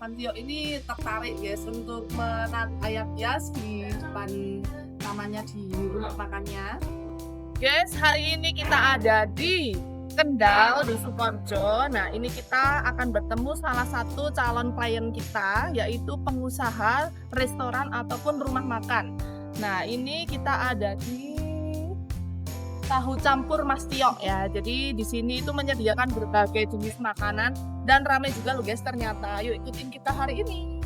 Pantio ini tertarik guys untuk menanam ayam hias di depan tamannya di rumah makannya. Guys, hari ini kita ada di Kendal di Sukoharjo. Nah, ini kita akan bertemu salah satu calon klien kita, yaitu pengusaha restoran ataupun rumah makan. Nah, ini kita ada di tahu campur Mas Tio ya. Jadi di sini itu menyediakan berbagai jenis makanan dan ramai juga loh guys ternyata. Yuk ikutin kita hari ini.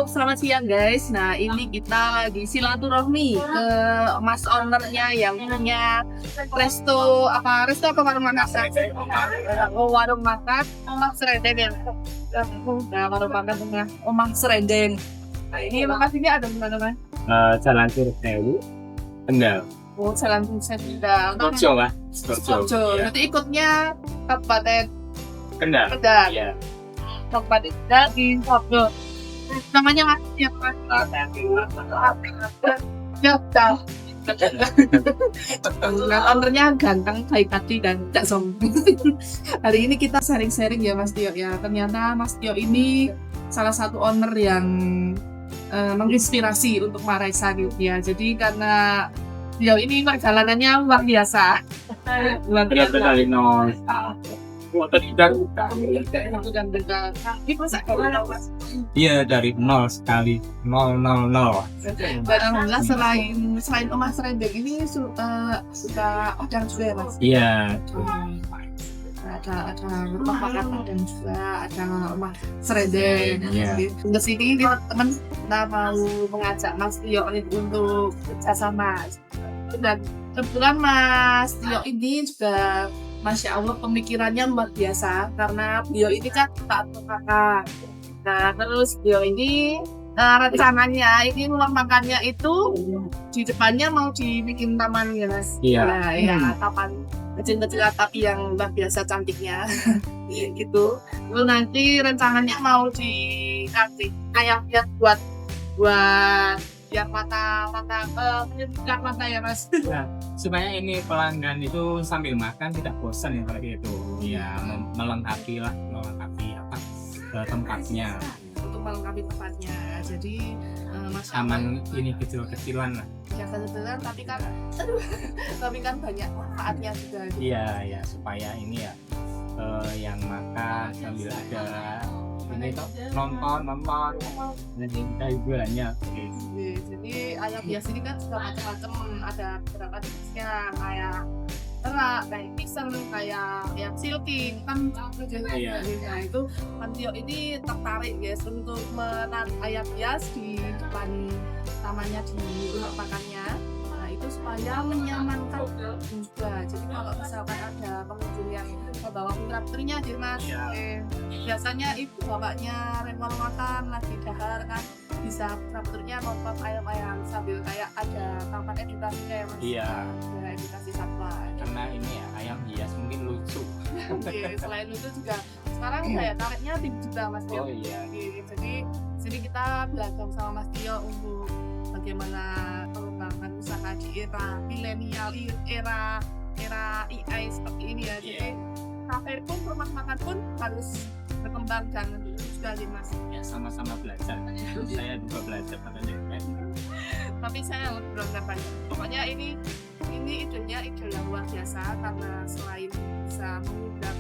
Selamat siang guys. Nah ini kita lagi silaturahmi ke Mas ownernya yang punya resto apa warung makan? Warung makan Omah Serendeng ya. Nah warung makan tengah Omah Serendeng. Nah ini lokasinya ada di mana Mas? Jalan Tirtewu, Kendal. Oh Jalan Kendal. Sukoharjo lah. Sukoharjo. Iya. Nanti ikutnya Kabupaten Kendal. Kendal. Iya. Kabupaten Kendal di Sukoharjo. Namanya Mas siapa? Ya, tahu. Ownernya ganteng, baik hati dan tidak sombong. Hari ini kita sharing-sharing ya Mas Tio ya. Ternyata Mas Tio ini salah satu owner yang menginspirasi untuk Maresa gitu ya. Jadi karena Tio ini perjalanannya luar biasa. Luar biasa. Dari nol. Iya dari nol sekali, nol. Dan alhamdulillah selain Omah Serendeng ini sudah Padang juga ya Mas? Iya. Ada rumah makan Padang juga, ada Omah Serendeng. Iya. Ke sini teman kita mau mengajak Mas Tio untuk kerjasama. Dan kebetulan Mas Tio ini juga Masya Allah pemikirannya luar biasa karena beliau ini kan taat kakak. Nah terus beliau ini rencananya ini rumah makannya itu di depannya mau dibikin taman ya Mas. Iya. Nah, ya taman kecil-kecil tapi yang luar biasa cantiknya gitu. Lalu nanti rencananya mau dikasih ayam buat biar mata menyejukkan mata ya Mas. Nah, supaya ini pelanggan itu sambil makan tidak bosan ya kalau gitu. Ya melengkapi apa tempatnya. Untuk melengkapi tempatnya. Jadi Mas Aman ini kecil-kecilan lah. ya kebetulan tapi kan banyak manfaatnya juga. Iya supaya ini ya yang makan sambil ada ini tuh nonton jadi kita hiburannya. Jadi ayam bias ini kan sudah macam-macam, ada beberapa jenisnya kayak terak, kayak pisang, kayak ayam silking kan Iya. Nah itu Pantio ini tertarik guys untuk menanam ayam hias di depan tamannya di rumah makannya. Nah itu supaya menyamankan juga. Jadi kalau misalkan ada pengunjung yang membawa putra putrinya di Mas, biasanya ibu bapaknya mau makan lagi dahar kan bisa putra putrinya nonton ayam-ayam sambil kayak ada tempat edukasinya ya Mas. Iya. Ada edukasi satwa. Karena ini ya ayam hias mungkin lucu. Oke, selain itu juga sekarang daya tariknya tinggi juga Mas Tio. Oh iya. Oke, jadi sini kita belajar sama Mas Tio untuk bagaimana pengembangan usaha di era milenial, era AI seperti ini ya. Jadi kafe pun, rumah makan pun harus berkembang dan juga sih Mas. Ya sama-sama belajar. Saya juga belajar katanya. Tapi saya belum dapat. Pokoknya ini idenya ide yang luar biasa karena selain bisa mengundang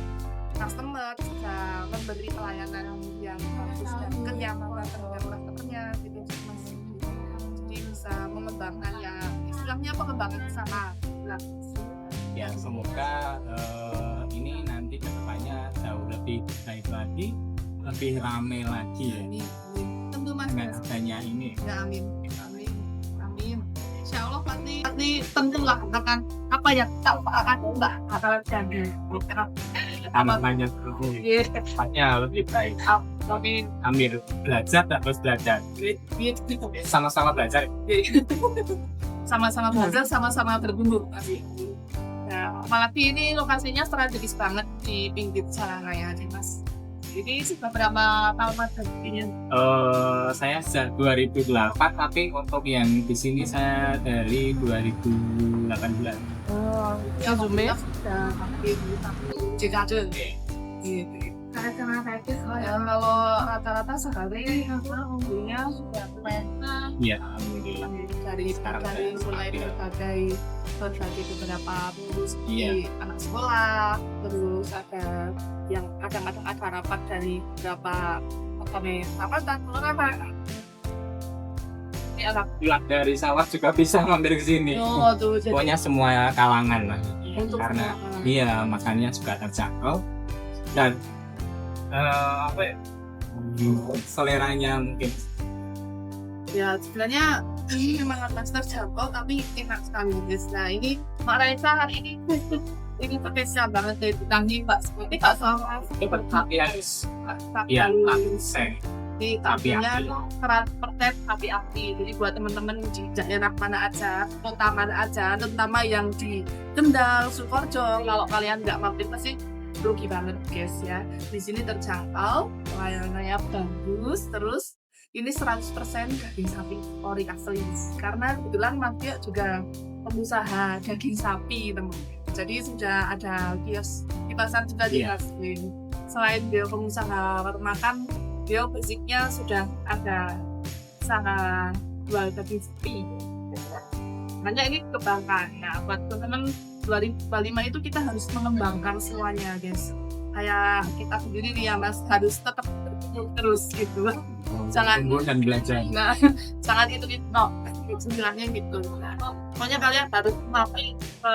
customer juga memberi pelayanan yang bagus dan kenyamanan terhadap customernya gitu Mas. Jadi bisa mengembangkan ya istilahnya pengembangan usaha. Nah, Ya semoga ini nanti kedepannya jauh lebih baik lagi, lebih ramai lagi ya. ini tentu Mas. Dengan adanya ini. Ya amin. Insya Allah pasti tentulah akan apa yang kita akan mbak akan jadi. Anak-anaknya terus. Tepatnya lebih baik. Amin. Ambil belajar terus belajar. Sama-sama belajar. Sama-sama belajar, sama-sama bertumbuh. Nah, apalagi ini lokasinya strategis banget di pinggir jalan raya nih Mas. Ini sudah berapa tahun Mas ini? Saya sejak 2008, tapi untuk yang di sini saya dari 2018. Oh, yang sudah hampir 1 dekade. Kalau rata-rata sekali umurnya sudah lumayan Iya, alhamdulillah. dari Sekarang mulai saya berbagai beberapa pengurus Iya. di anak sekolah, terus ada yang kadang-kadang ada rapat dari beberapa apa ini anak Dari sawah juga bisa mampir ke sini. tuh jadi Pokoknya semua kalangan lah. untuk Karena semua. iya, makannya juga terjangkau dan apa ya, seleranya mungkin Ya sebenarnya ini memang atas terjangkau tapi enak sekali guys. Nah ini Mbak Raisa hari ini spesial banget dari ditangi Mbak seperti Kak Sama tapi harus ya langseng. ini tapinya 100% api-api. Jadi buat teman-teman di daerah mana aja, kota mana aja, terutama yang di Kendal, Sukoharjo, kalau kalian nggak mampir pasti rugi banget guys ya. Di sini terjangkau, layanannya bagus, terus ini 100% daging sapi ori asli. Karena kebetulan Mas Tio juga pengusaha daging sapi teman. Jadi sudah ada kios di pasar juga di Iya. Asli. Selain dia pengusaha warung makan, dia basicnya sudah ada usaha jual daging sapi. Makanya ini kebanggaan. Nah, buat teman-teman 2025 itu kita harus mengembangkan semuanya guys. Kayak kita sendiri nih ya Mas harus tetap bertumbuh terus gitu. Jangan tumbuh dan belajar. Nah, jangan itu istilahnya gitu. Nah, pokoknya kalian harus mampir ke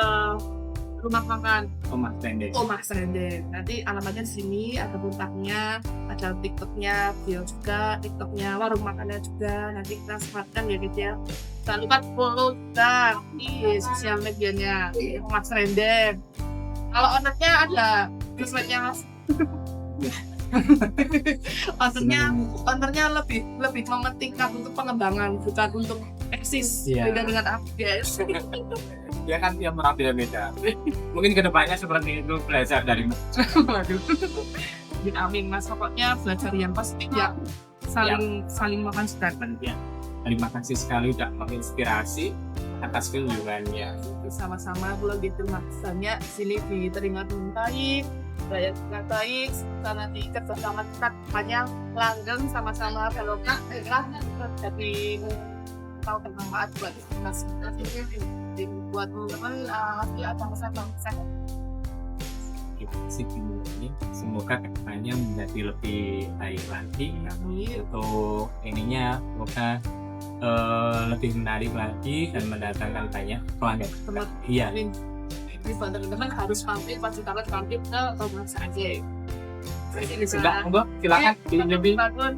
rumah makan Omah Tende. Omah Serendeng. Nanti alamatnya di sini, ada kontaknya, ada TikToknya, bio juga, TikToknya, warung makannya juga. Nanti kita sematkan ya gitu ya. Jangan lupa follow kita di sosial medianya Omah Serendeng. Kalau ownernya ada sosmednya Mas. ownernya lebih mementingkan untuk pengembangan bukan untuk eksis. Iya. Beda dengan aku guys. Ya kan tiap orang beda-beda. Mungkin kedepannya seperti itu, belajar dari Waduh. Amin Mas, pokoknya belajar yang positif ya. Saling makan sedakan ya. Terima kasih sekali udah menginspirasi atas kunjungannya. sama-sama kalau gitu maksudnya sini diterima dengan baik, bayar dengan baik, nanti kerjasama kita banyak langgeng sama-sama belokan jadi tahu bermanfaat buat mas buat teman-teman ya bangsa-bangsa. Ini semoga kedepannya menjadi lebih baik lagi. Amin. Untuk ininya semoga lebih menarik lagi dan mendatangkan banyak pelanggan. Teman Iya. ini buat teman-teman harus mampir pasti kalian mampir ke Tomasa aja. Sudah, monggo silakan lebih. Bangun